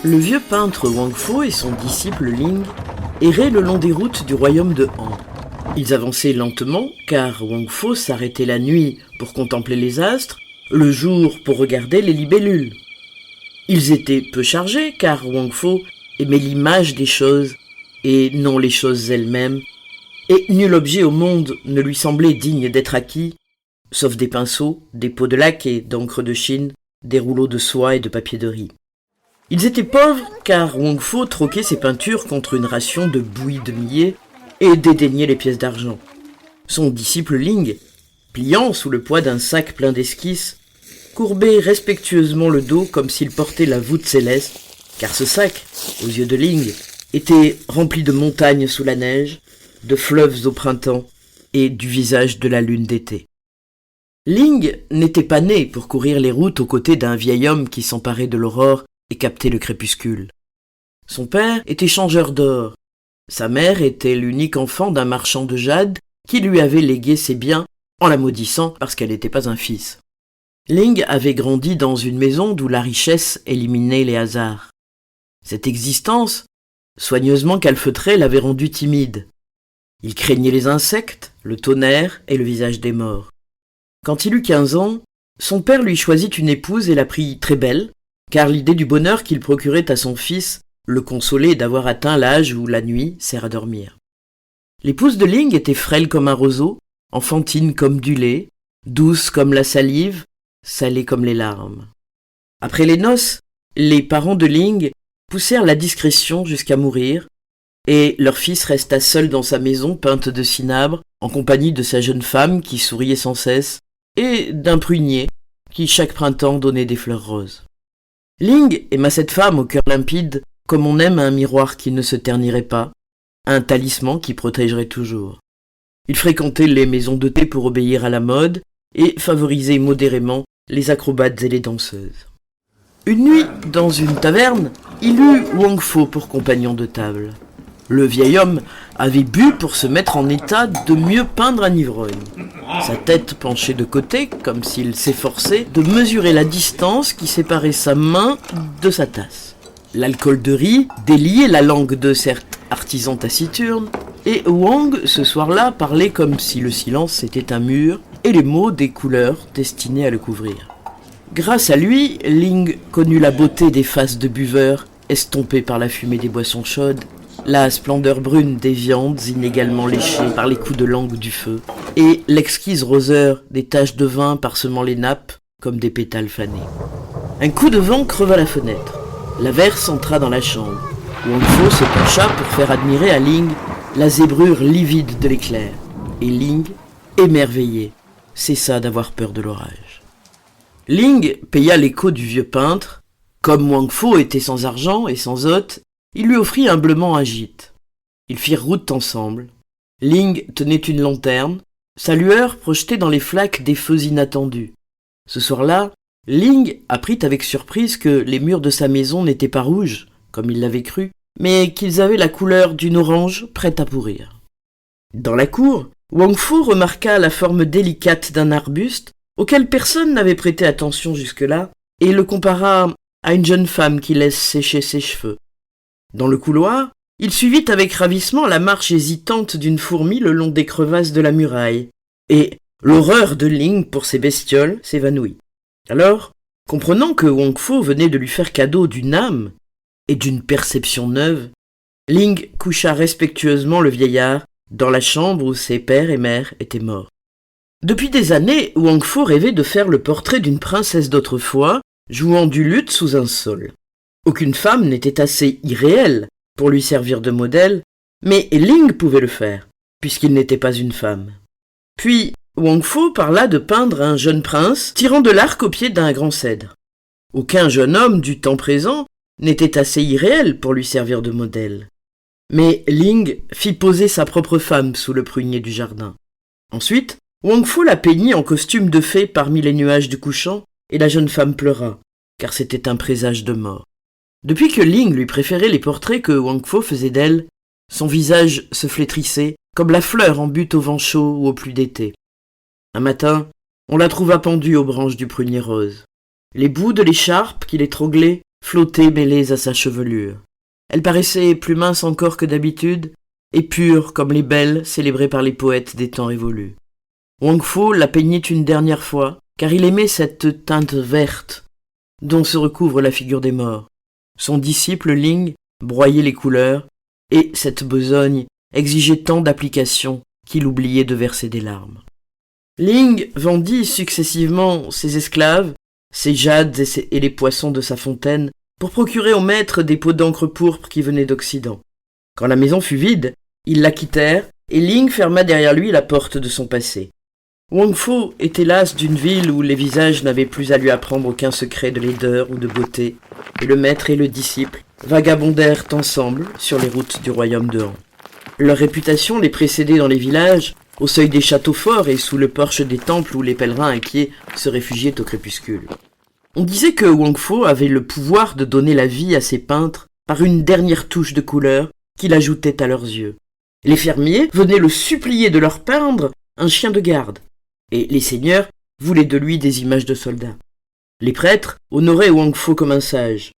Le vieux peintre Wang Fo et son disciple Ling erraient le long des routes du royaume de Han. Ils avançaient lentement car Wang Fo s'arrêtait la nuit pour contempler les astres, le jour pour regarder les libellules. Ils étaient peu chargés car Wang Fo aimait l'image des choses et non les choses elles-mêmes, et nul objet au monde ne lui semblait digne d'être acquis, sauf des pinceaux, des pots de laque et d'encre de Chine, des rouleaux de soie et de papier de riz. Ils étaient pauvres car Wang Fo troquait ses peintures contre une ration de bouillie de millet et dédaignait les pièces d'argent. Son disciple Ling, pliant sous le poids d'un sac plein d'esquisses, courbait respectueusement le dos comme s'il portait la voûte céleste, car ce sac, aux yeux de Ling, était rempli de montagnes sous la neige, de fleuves au printemps et du visage de la lune d'été. Ling n'était pas né pour courir les routes aux côtés d'un vieil homme qui s'emparait de l'aurore et captait le crépuscule. Son père était changeur d'or. Sa mère était l'unique enfant d'un marchand de jade qui lui avait légué ses biens en la maudissant parce qu'elle n'était pas un fils. Ling avait grandi dans une maison d'où la richesse éliminait les hasards. Cette existence, soigneusement calfeutrée, l'avait rendu timide. Il craignait les insectes, le tonnerre et le visage des morts. Quand il eut 15 ans, son père lui choisit une épouse et la prit très belle, car l'idée du bonheur qu'il procurait à son fils le consolait d'avoir atteint l'âge où la nuit sert à dormir. L'épouse de Ling était frêle comme un roseau, enfantine comme du lait, douce comme la salive, salée comme les larmes. Après les noces, les parents de Ling poussèrent la discrétion jusqu'à mourir, et leur fils resta seul dans sa maison peinte de cinabre, en compagnie de sa jeune femme qui souriait sans cesse, et d'un prunier qui chaque printemps donnait des fleurs roses. Ling aima cette femme au cœur limpide comme on aime un miroir qui ne se ternirait pas, un talisman qui protégerait toujours. Il fréquentait les maisons de thé pour obéir à la mode et favorisait modérément les acrobates et les danseuses. Une nuit, dans une taverne, il eut Wang Fo pour compagnon de table. Le vieil homme avait bu pour se mettre en état de mieux peindre un ivrogne. Sa tête penchait de côté, comme s'il s'efforçait de mesurer la distance qui séparait sa main de sa tasse. L'alcool de riz déliait la langue de cet artisan taciturne, et Wang, ce soir-là, parlait comme si le silence était un mur, et les mots des couleurs destinés à le couvrir. Grâce à lui, Ling connut la beauté des faces de buveurs, estompées par la fumée des boissons chaudes, la splendeur brune des viandes inégalement léchées par les coups de langue du feu, et l'exquise roseur des taches de vin parsemant les nappes comme des pétales fanés. Un coup de vent creva la fenêtre. L'averse entra dans la chambre. Wang Fo se pencha pour faire admirer à Ling la zébrure livide de l'éclair. Et Ling, émerveillé, cessa d'avoir peur de l'orage. Ling paya l'écho du vieux peintre. Comme Wang Fo était sans argent et sans hôte, il lui offrit humblement un gîte. Ils firent route ensemble. Ling tenait une lanterne, sa lueur projetait dans les flaques des feux inattendus. Ce soir-là, Ling apprit avec surprise que les murs de sa maison n'étaient pas rouges, comme il l'avait cru, mais qu'ils avaient la couleur d'une orange prête à pourrir. Dans la cour, Wang Fo remarqua la forme délicate d'un arbuste auquel personne n'avait prêté attention jusque-là et le compara à une jeune femme qui laisse sécher ses cheveux. Dans le couloir, il suivit avec ravissement la marche hésitante d'une fourmi le long des crevasses de la muraille, et l'horreur de Ling pour ces bestioles s'évanouit. Alors, comprenant que Wang Fo venait de lui faire cadeau d'une âme et d'une perception neuve, Ling coucha respectueusement le vieillard dans la chambre où ses père et mère étaient morts. Depuis des années, Wang Fo rêvait de faire le portrait d'une princesse d'autrefois, jouant du luth sous un saule. Aucune femme n'était assez irréelle pour lui servir de modèle, mais Ling pouvait le faire, puisqu'il n'était pas une femme. Puis, Wang Fo parla de peindre un jeune prince tirant de l'arc au pied d'un grand cèdre. Aucun jeune homme du temps présent n'était assez irréel pour lui servir de modèle. Mais Ling fit poser sa propre femme sous le prunier du jardin. Ensuite, Wang Fo la peignit en costume de fée parmi les nuages du couchant, et la jeune femme pleura, car c'était un présage de mort. Depuis que Ling lui préférait les portraits que Wang Fo faisait d'elle, son visage se flétrissait comme la fleur en butte au vent chaud ou au pluie d'été. Un matin, on la trouva pendue aux branches du prunier rose. Les bouts de l'écharpe qui l'étranglaient flottaient mêlées à sa chevelure. Elle paraissait plus mince encore que d'habitude, et pure comme les belles célébrées par les poètes des temps révolus. Wang Fo la peignit une dernière fois, car il aimait cette teinte verte dont se recouvre la figure des morts. Son disciple Ling broyait les couleurs, et cette besogne exigeait tant d'application qu'il oubliait de verser des larmes. Ling vendit successivement ses esclaves, ses jades et les poissons de sa fontaine pour procurer au maître des pots d'encre pourpre qui venaient d'Occident. Quand la maison fut vide, ils la quittèrent et Ling ferma derrière lui la porte de son passé. Wang Fo était las d'une ville où les visages n'avaient plus à lui apprendre aucun secret de laideur ou de beauté, et le maître et le disciple vagabondèrent ensemble sur les routes du royaume de Han. Leur réputation les précédait dans les villages, au seuil des châteaux forts et sous le porche des temples où les pèlerins inquiets se réfugiaient au crépuscule. On disait que Wang Fo avait le pouvoir de donner la vie à ses peintres par une dernière touche de couleur qu'il ajoutait à leurs yeux. Les fermiers venaient le supplier de leur peindre un chien de garde, et les seigneurs voulaient de lui des images de soldats. Les prêtres honoraient Wang Fo comme un sage.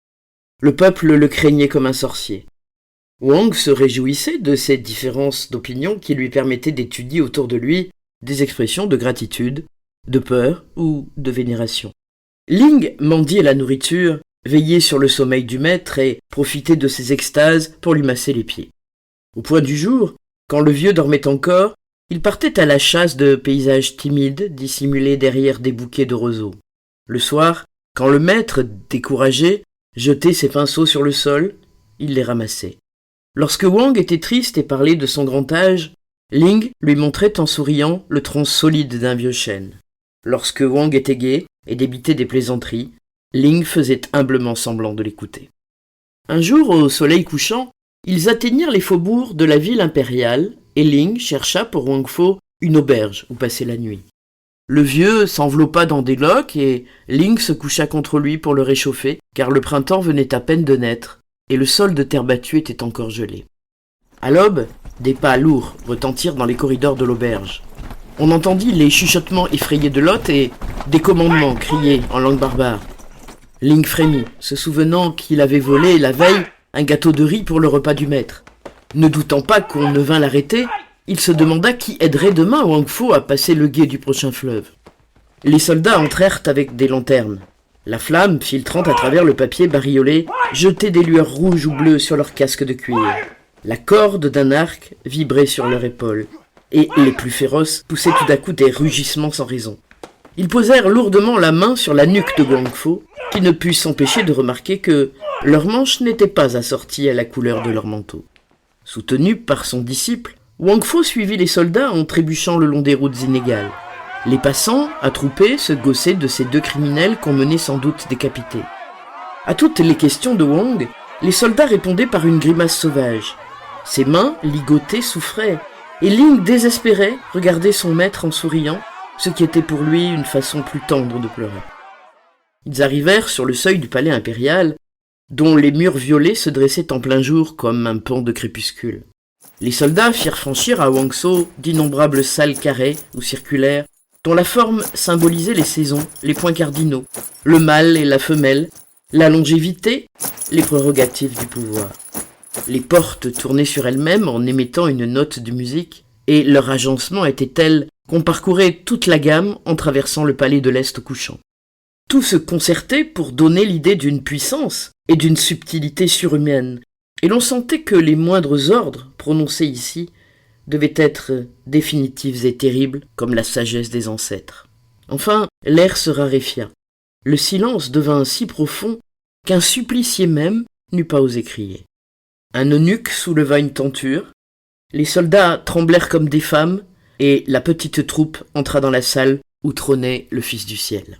Le peuple le craignait comme un sorcier. Wang se réjouissait de ces différences d'opinion qui lui permettaient d'étudier autour de lui des expressions de gratitude, de peur ou de vénération. Ling mendiait la nourriture, veillait sur le sommeil du maître et profitait de ses extases pour lui masser les pieds. Au point du jour, quand le vieux dormait encore, il partait à la chasse de paysages timides dissimulés derrière des bouquets de roseaux. Le soir, quand le maître, découragé, jetait ses pinceaux sur le sol, il les ramassait. Lorsque Wang était triste et parlait de son grand âge, Ling lui montrait en souriant le tronc solide d'un vieux chêne. Lorsque Wang était gai et débitait des plaisanteries, Ling faisait humblement semblant de l'écouter. Un jour, au soleil couchant, ils atteignirent les faubourgs de la ville impériale et Ling chercha pour Wang Fo une auberge où passer la nuit. Le vieux s'enveloppa dans des loques et Ling se coucha contre lui pour le réchauffer, car le printemps venait à peine de naître et le sol de terre battue était encore gelé. À l'aube, des pas lourds retentirent dans les corridors de l'auberge. On entendit les chuchotements effrayés de l'hôte et des commandements criés en langue barbare. Ling frémit, se souvenant qu'il avait volé la veille un gâteau de riz pour le repas du maître. Ne doutant pas qu'on ne vînt l'arrêter, il se demanda qui aiderait demain Wang Fo à passer le gué du prochain fleuve. Les soldats entrèrent avec des lanternes. La flamme, filtrant à travers le papier bariolé, jetait des lueurs rouges ou bleues sur leurs casques de cuir. La corde d'un arc vibrait sur leur épaule, et les plus féroces poussaient tout à coup des rugissements sans raison. Ils posèrent lourdement la main sur la nuque de Wang Fo, qui ne put s'empêcher de remarquer que leurs manches n'étaient pas assorties à la couleur de leur manteau. Soutenu par son disciple, Wang Fo suivit les soldats en trébuchant le long des routes inégales. Les passants, attroupés, se gaussaient de ces deux criminels qu'on menait sans doute décapités. À toutes les questions de Wang, les soldats répondaient par une grimace sauvage. Ses mains, ligotées, souffraient, et Ling, désespéré, regardait son maître en souriant, ce qui était pour lui une façon plus tendre de pleurer. Ils arrivèrent sur le seuil du palais impérial, dont les murs violets se dressaient en plein jour comme un pan de crépuscule. Les soldats firent franchir à Wang Fo d'innombrables salles carrées ou circulaires, dont la forme symbolisait les saisons, les points cardinaux, le mâle et la femelle, la longévité, les prérogatives du pouvoir. Les portes tournaient sur elles-mêmes en émettant une note de musique, et leur agencement était tel qu'on parcourait toute la gamme en traversant le palais de l'Est couchant. Tout se concertait pour donner l'idée d'une puissance et d'une subtilité surhumaine, et l'on sentait que les moindres ordres prononcés ici devaient être définitifs et terribles comme la sagesse des ancêtres. Enfin, l'air se raréfia. Le silence devint si profond qu'un supplicié même n'eut pas osé crier. Un eunuque souleva une tenture, les soldats tremblèrent comme des femmes, et la petite troupe entra dans la salle où trônait le Fils du ciel.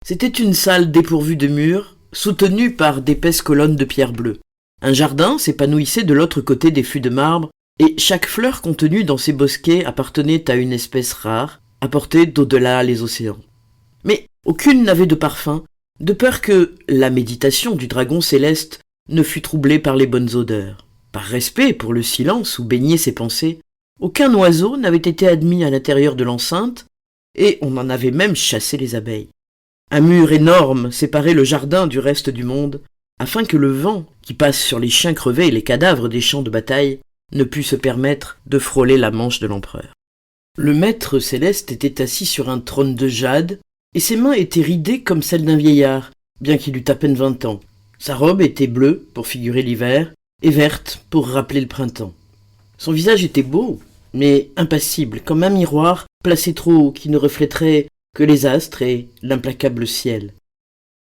C'était une salle dépourvue de murs, soutenue par d'épaisses colonnes de pierre bleue. Un jardin s'épanouissait de l'autre côté des fûts de marbre, et chaque fleur contenue dans ces bosquets appartenait à une espèce rare, apportée d'au-delà les océans. Mais aucune n'avait de parfum, de peur que la méditation du dragon céleste ne fût troublée par les bonnes odeurs. Par respect pour le silence où baignaient ses pensées, aucun oiseau n'avait été admis à l'intérieur de l'enceinte, et on en avait même chassé les abeilles. Un mur énorme séparait le jardin du reste du monde, afin que le vent, qui passe sur les chiens crevés et les cadavres des champs de bataille, ne pût se permettre de frôler la manche de l'empereur. Le maître céleste était assis sur un trône de jade, et ses mains étaient ridées comme celles d'un vieillard, bien qu'il eût à peine 20 ans. Sa robe était bleue pour figurer l'hiver, et verte pour rappeler le printemps. Son visage était beau, mais impassible, comme un miroir placé trop haut qui ne reflèterait que les astres et l'implacable ciel.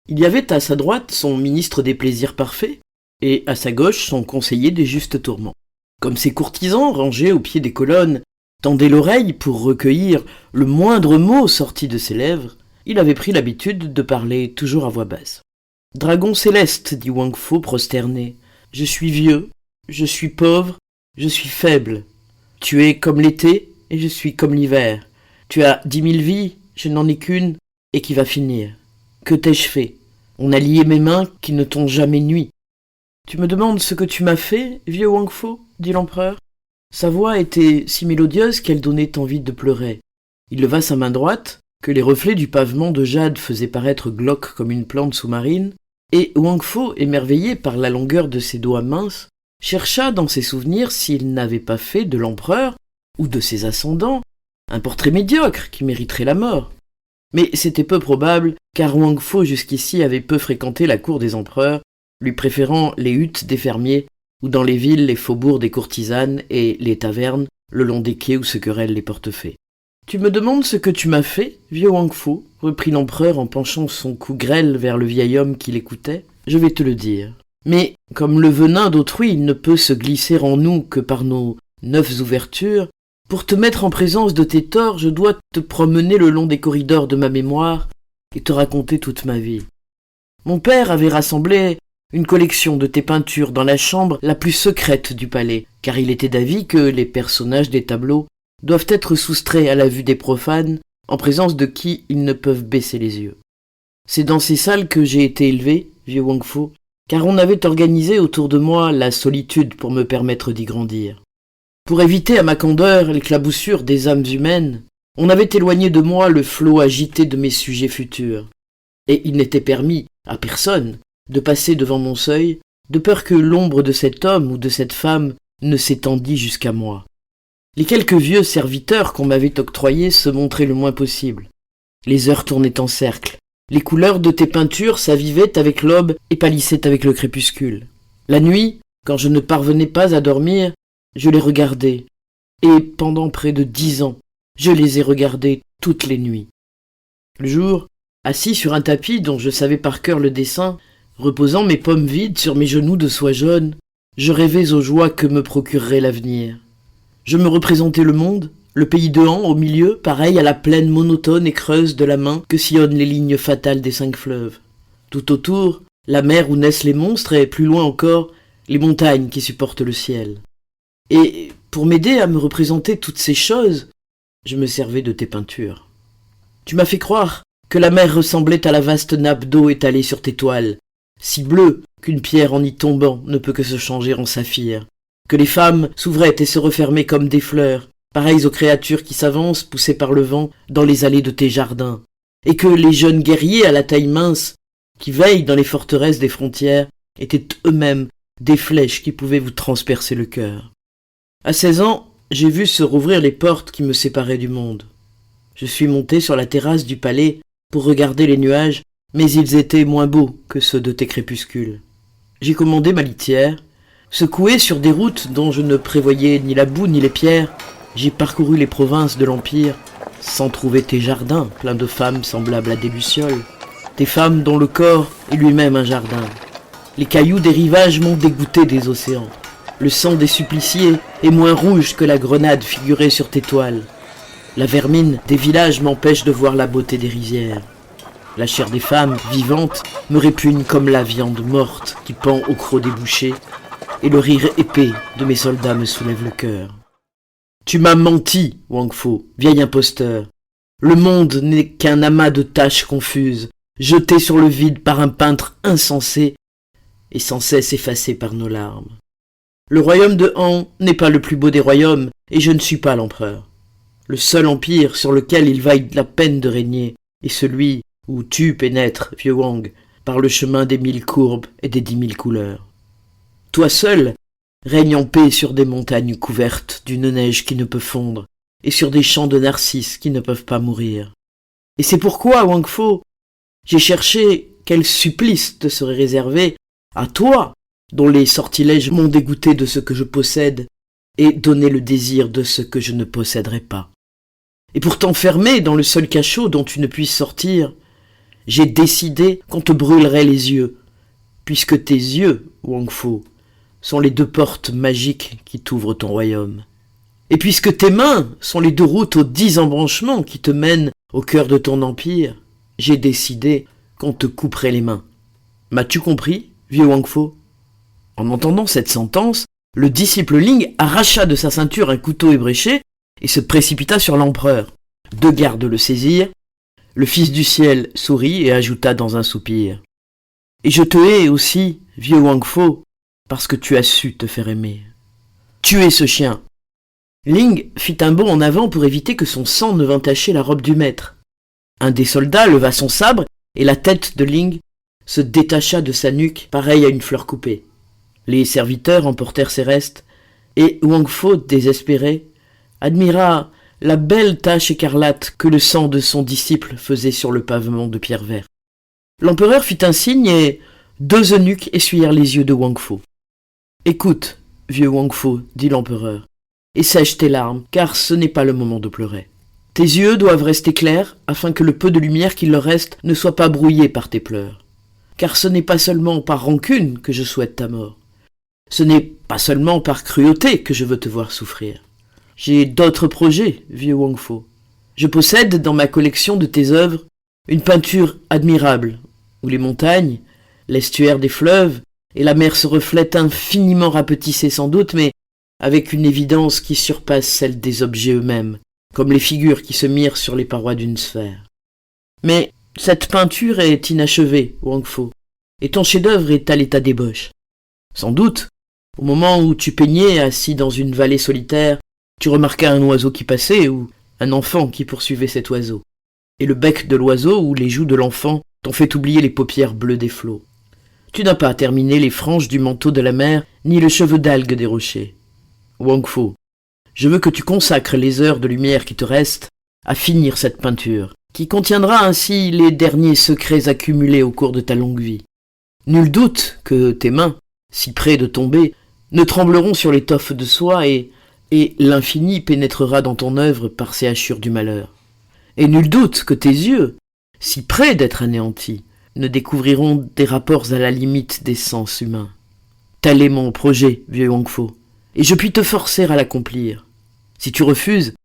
Il y avait à sa droite son ministre des plaisirs parfaits, et à sa gauche son conseiller des justes tourments. Comme ces courtisans rangés au pied des colonnes tendaient l'oreille pour recueillir le moindre mot sorti de ses lèvres, il avait pris l'habitude de parler toujours à voix basse. « Dragon céleste, dit Wang Fo prosterné, je suis vieux, je suis pauvre, je suis faible. Tu es comme l'été et je suis comme l'hiver. Tu as 10 000 vies, je n'en ai qu'une et qui va finir. Que t'ai-je fait? On a lié mes mains qui ne t'ont jamais nui. Tu me demandes ce que tu m'as fait, vieux Wang Fo, dit l'empereur. Sa voix était si mélodieuse qu'elle donnait envie de pleurer. Il leva sa main droite, que les reflets du pavement de jade faisaient paraître glauque comme une plante sous-marine, et Wang Fo, émerveillé par la longueur de ses doigts minces, chercha dans ses souvenirs s'il n'avait pas fait de l'empereur, ou de ses ascendants, un portrait médiocre qui mériterait la mort. Mais c'était peu probable, car Wang Fo jusqu'ici avait peu fréquenté la cour des empereurs, lui préférant les huttes des fermiers, ou dans les villes les faubourgs des courtisanes et les tavernes, le long des quais où se querellent les portefaix. « Tu me demandes ce que tu m'as fait, vieux Wang Fo ?» reprit l'empereur en penchant son cou grêle vers le vieil homme qui l'écoutait. « Je vais te le dire. Mais, comme le venin d'autrui ne peut se glisser en nous que par nos 9 ouvertures, pour te mettre en présence de tes torts, je dois te promener le long des corridors de ma mémoire et te raconter toute ma vie. Mon père avait rassemblé une collection de tes peintures dans la chambre la plus secrète du palais, car il était d'avis que les personnages des tableaux doivent être soustraits à la vue des profanes, en présence de qui ils ne peuvent baisser les yeux. C'est dans ces salles que j'ai été élevé, vieux Wang Fo, car on avait organisé autour de moi la solitude pour me permettre d'y grandir. Pour éviter à ma candeur l'éclaboussure des âmes humaines, on avait éloigné de moi le flot agité de mes sujets futurs, et il n'était permis à personne de passer devant mon seuil, de peur que l'ombre de cet homme ou de cette femme ne s'étendît jusqu'à moi. Les quelques vieux serviteurs qu'on m'avait octroyés se montraient le moins possible. Les heures tournaient en cercle. Les couleurs de tes peintures s'avivaient avec l'aube et pâlissaient avec le crépuscule. La nuit, quand je ne parvenais pas à dormir, je les regardais, et pendant près de 10 ans, je les ai regardés toutes les nuits. Le jour, assis sur un tapis dont je savais par cœur le dessin, reposant mes paumes vides sur mes genoux de soie jaune, je rêvais aux joies que me procurerait l'avenir. Je me représentais le monde, le pays de Han au milieu, pareil à la plaine monotone et creuse de la main que sillonnent les lignes fatales des 5 fleuves. Tout autour, la mer où naissent les monstres et, plus loin encore, les montagnes qui supportent le ciel. Et pour m'aider à me représenter toutes ces choses, je me servais de tes peintures. Tu m'as fait croire que la mer ressemblait à la vaste nappe d'eau étalée sur tes toiles, si bleue qu'une pierre en y tombant ne peut que se changer en saphir, que les femmes s'ouvraient et se refermaient comme des fleurs, pareilles aux créatures qui s'avancent, poussées par le vent, dans les allées de tes jardins, et que les jeunes guerriers à la taille mince, qui veillent dans les forteresses des frontières, étaient eux-mêmes des flèches qui pouvaient vous transpercer le cœur. À 16 ans, j'ai vu se rouvrir les portes qui me séparaient du monde. Je suis monté sur la terrasse du palais pour regarder les nuages, mais ils étaient moins beaux que ceux de tes crépuscules. J'ai commandé ma litière. Secoué sur des routes dont je ne prévoyais ni la boue ni les pierres, j'ai parcouru les provinces de l'Empire sans trouver tes jardins pleins de femmes semblables à des lucioles, tes femmes dont le corps est lui-même un jardin. Les cailloux des rivages m'ont dégoûté des océans. Le sang des suppliciés est moins rouge que la grenade figurée sur tes toiles. La vermine des villages m'empêche de voir la beauté des rizières. La chair des femmes vivantes me répugne comme la viande morte qui pend au croc des bouchers, et le rire épais de mes soldats me soulève le cœur. Tu m'as menti, Wang Fo, vieil imposteur. Le monde n'est qu'un amas de taches confuses, jetées sur le vide par un peintre insensé et sans cesse effacé par nos larmes. Le royaume de Han n'est pas le plus beau des royaumes, et je ne suis pas l'empereur. Le seul empire sur lequel il vaille la peine de régner est celui où tu pénètres, vieux Wang, par le chemin des 1000 courbes et des 10 000 couleurs. Toi seul règne en paix sur des montagnes couvertes d'une neige qui ne peut fondre et sur des champs de narcisses qui ne peuvent pas mourir. Et c'est pourquoi, Wang Fo, j'ai cherché quel supplice te serait réservé à toi, dont les sortilèges m'ont dégoûté de ce que je possède et donné le désir de ce que je ne posséderai pas. Et pour t'enfermer dans le seul cachot dont tu ne puisses sortir, j'ai décidé qu'on te brûlerait les yeux, puisque tes yeux, Wang Fo, sont les 2 portes magiques qui t'ouvrent ton royaume. Et puisque tes mains sont les 2 routes aux 10 embranchements qui te mènent au cœur de ton empire, j'ai décidé qu'on te couperait les mains. M'as-tu compris, vieux Wang Fo ? En entendant cette sentence, le disciple Ling arracha de sa ceinture un couteau ébréché et se précipita sur l'empereur. 2 gardes le saisirent. Le fils du ciel sourit et ajouta dans un soupir. « Et je te hais aussi, vieux Wang Fo, parce que tu as su te faire aimer. Tuez ce chien !» Ling fit un bond en avant pour éviter que son sang ne vînt tacher la robe du maître. Un des soldats leva son sabre et la tête de Ling se détacha de sa nuque, pareille à une fleur coupée. Les serviteurs emportèrent ses restes, et Wang Fo, désespéré, admira la belle tache écarlate que le sang de son disciple faisait sur le pavement de pierre verte. L'empereur fit un signe et 2 eunuques essuyèrent les yeux de Wang Fo. « Écoute, vieux Wang Fo, dit l'empereur, et sèche tes larmes, car ce n'est pas le moment de pleurer. Tes yeux doivent rester clairs, afin que le peu de lumière qu'il leur reste ne soit pas brouillé par tes pleurs. Car ce n'est pas seulement par rancune que je souhaite ta mort. Ce n'est pas seulement par cruauté que je veux te voir souffrir. J'ai d'autres projets, vieux Wang Fo. Je possède dans ma collection de tes œuvres une peinture admirable, où les montagnes, l'estuaire des fleuves et la mer se reflètent infiniment rapetissés sans doute, mais avec une évidence qui surpasse celle des objets eux-mêmes, comme les figures qui se mirent sur les parois d'une sphère. Mais cette peinture est inachevée, Wang Fo, et ton chef-d'œuvre est à l'état d'ébauche. Sans doute, au moment où tu peignais assis dans une vallée solitaire, tu remarquas un oiseau qui passait ou un enfant qui poursuivait cet oiseau. Et le bec de l'oiseau ou les joues de l'enfant t'ont fait oublier les paupières bleues des flots. Tu n'as pas terminé les franges du manteau de la mer ni le cheveu d'algue des rochers. Wang Fo, je veux que tu consacres les heures de lumière qui te restent à finir cette peinture, qui contiendra ainsi les derniers secrets accumulés au cours de ta longue vie. Nul doute que tes mains, si près de tomber, ne trembleront sur l'étoffe de soie et l'infini pénétrera dans ton œuvre par ses hachures du malheur. Et nul doute que tes yeux, si près d'être anéantis, ne découvriront des rapports à la limite des sens humains. Tel est mon projet, vieux Wang Fo, et je puis te forcer à l'accomplir. Si tu refuses,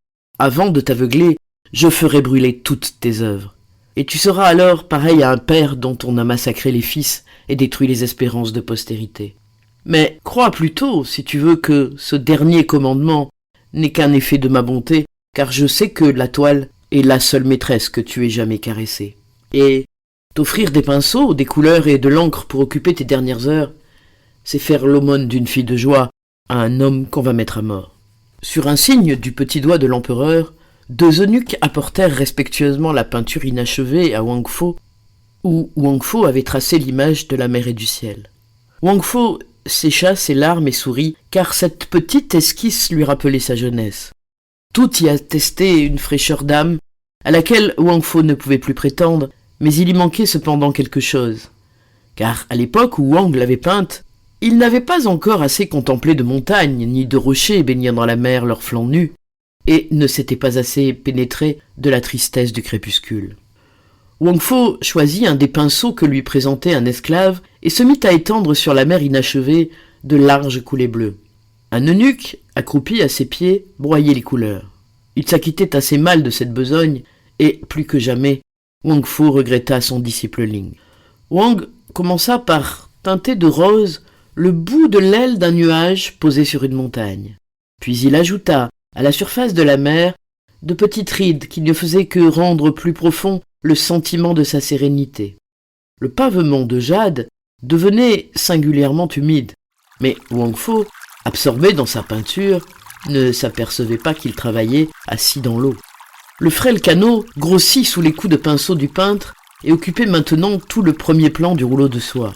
avant de t'aveugler, je ferai brûler toutes tes œuvres. Et tu seras alors pareil à un père dont on a massacré les fils et détruit les espérances de postérité. Mais crois plutôt, si tu veux, que ce dernier commandement n'est qu'un effet de ma bonté, car je sais que la toile est la seule maîtresse que tu aies jamais caressée. Et t'offrir des pinceaux, des couleurs et de l'encre pour occuper tes dernières heures, c'est faire l'aumône d'une fille de joie à un homme qu'on va mettre à mort. Sur un signe du petit doigt de l'empereur, 2 eunuques apportèrent respectueusement la peinture inachevée à Wang Fo, où Wang Fo avait tracé l'image de la mer et du ciel. Wang Fo sécha ses larmes et sourit, car cette petite esquisse lui rappelait sa jeunesse. Tout y attestait une fraîcheur d'âme, à laquelle Wang Fo ne pouvait plus prétendre, mais il y manquait cependant quelque chose. Car à l'époque où Wang l'avait peinte, il n'avait pas encore assez contemplé de montagnes, ni de rochers baignant dans la mer leurs flancs nus, et ne s'était pas assez pénétré de la tristesse du crépuscule. Wang Fo choisit un des pinceaux que lui présentait un esclave et se mit à étendre sur la mer inachevée de larges coulées bleues. Un eunuque, accroupi à ses pieds, broyait les couleurs. Il s'acquittait assez mal de cette besogne, et, plus que jamais, Wang Fo regretta son disciple Ling. Wang commença par teinter de rose le bout de l'aile d'un nuage posé sur une montagne. Puis il ajouta, à la surface de la mer, de petites rides qui ne faisaient que rendre plus profond le sentiment de sa sérénité. Le pavement de jade devenait singulièrement humide, mais Wang Fo, absorbé dans sa peinture, ne s'apercevait pas qu'il travaillait assis dans l'eau. Le frêle canot, grossi sous les coups de pinceau du peintre, et occupait maintenant tout le premier plan du rouleau de soie.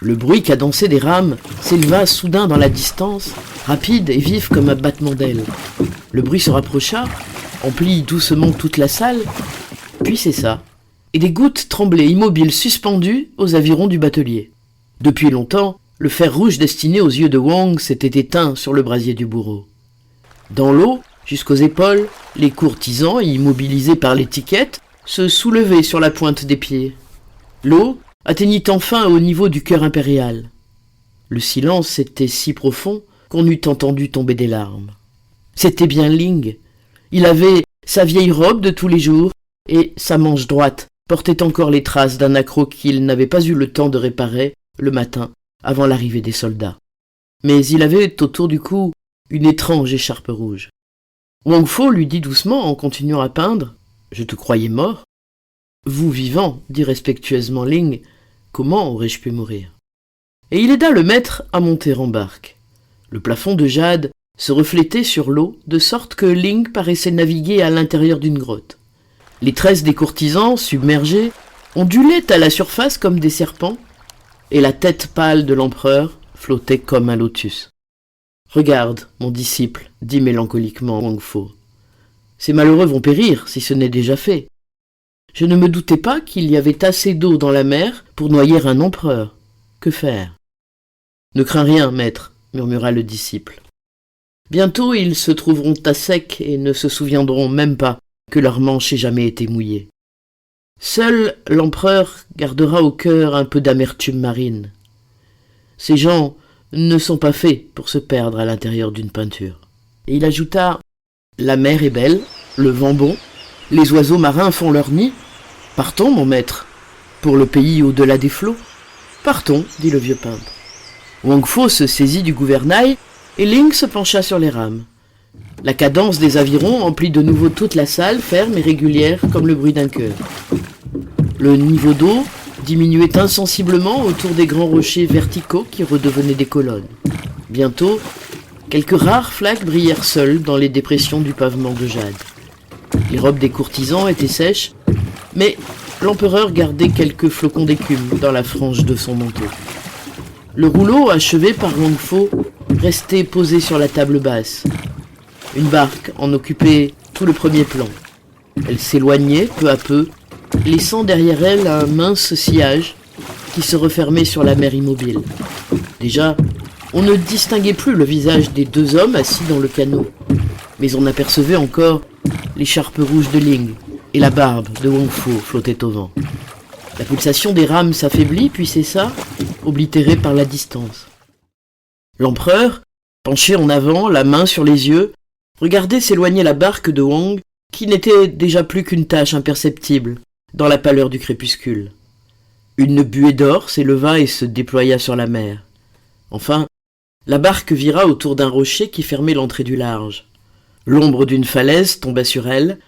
Le bruit cadencé des rames s'éleva soudain dans la distance, rapide et vif comme un battement d'ailes. Le bruit se rapprocha, emplit doucement toute la salle, puis cessa, et des gouttes tremblaient immobiles suspendues aux avirons du batelier. Depuis longtemps, le fer rouge destiné aux yeux de Wang s'était éteint sur le brasier du bourreau. Dans l'eau, jusqu'aux épaules, les courtisans, immobilisés par l'étiquette, se soulevaient sur la pointe des pieds. L'eau atteignit enfin au niveau du cœur impérial. Le silence était si profond qu'on eût entendu tomber des larmes. C'était bien Ling. Il avait sa vieille robe de tous les jours et sa manche droite portait encore les traces d'un accroc qu'il n'avait pas eu le temps de réparer le matin avant l'arrivée des soldats. Mais il avait autour du cou une étrange écharpe rouge. Wang Fo lui dit doucement en continuant à peindre « Je te croyais mort ?»« Vous vivant, dit respectueusement Ling, comment aurais-je pu mourir ?» Et il aida le maître à monter en barque. Le plafond de jade se reflétait sur l'eau de sorte que Ling paraissait naviguer à l'intérieur d'une grotte. Les tresses des courtisans, submergés, ondulaient à la surface comme des serpents, et la tête pâle de l'empereur flottait comme un lotus. « Regarde, mon disciple, dit mélancoliquement Wang Fo. Ces malheureux vont périr, si ce n'est déjà fait. Je ne me doutais pas qu'il y avait assez d'eau dans la mer pour noyer un empereur. Que faire ?»« Ne crains rien, maître, murmura le disciple. Bientôt ils se trouveront à sec et ne se souviendront même pas que leur manche ait jamais été mouillée. Seul l'empereur gardera au cœur un peu d'amertume marine. Ces gens ne sont pas faits pour se perdre à l'intérieur d'une peinture. » Et il ajouta « La mer est belle, le vent bon, les oiseaux marins font leur nid. Partons, mon maître, pour le pays au-delà des flots. »« Partons, dit le vieux peintre. » Wang Fo se saisit du gouvernail et Ling se pencha sur les rames. La cadence des avirons emplit de nouveau toute la salle, ferme et régulière comme le bruit d'un cœur. Le niveau d'eau diminuait insensiblement autour des grands rochers verticaux qui redevenaient des colonnes. Bientôt, quelques rares flaques brillèrent seules dans les dépressions du pavement de jade. Les robes des courtisans étaient sèches, mais l'empereur gardait quelques flocons d'écume dans la frange de son manteau. Le rouleau, achevé par Wang Fo, restait posé sur la table basse. Une barque en occupait tout le premier plan. Elle s'éloignait peu à peu, laissant derrière elle un mince sillage qui se refermait sur la mer immobile. Déjà, on ne distinguait plus le visage des deux hommes assis dans le canot, mais on apercevait encore l'écharpe rouge de Ling et la barbe de Wang Fo flottait au vent. La pulsation des rames s'affaiblit puis cessa, oblitérée par la distance. L'empereur, penché en avant, la main sur les yeux, regardait s'éloigner la barque de Wang, qui n'était déjà plus qu'une tache imperceptible dans la pâleur du crépuscule. Une buée d'or s'éleva et se déploya sur la mer. Enfin, la barque vira autour d'un rocher qui fermait l'entrée du large. L'ombre d'une falaise tomba sur elle,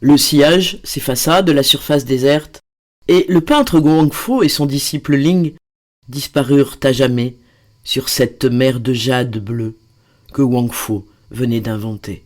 le sillage s'effaça de la surface déserte, et le peintre Wang Fo et son disciple Ling disparurent à jamais sur cette mer de jade bleue que Wang Fo venait d'inventer.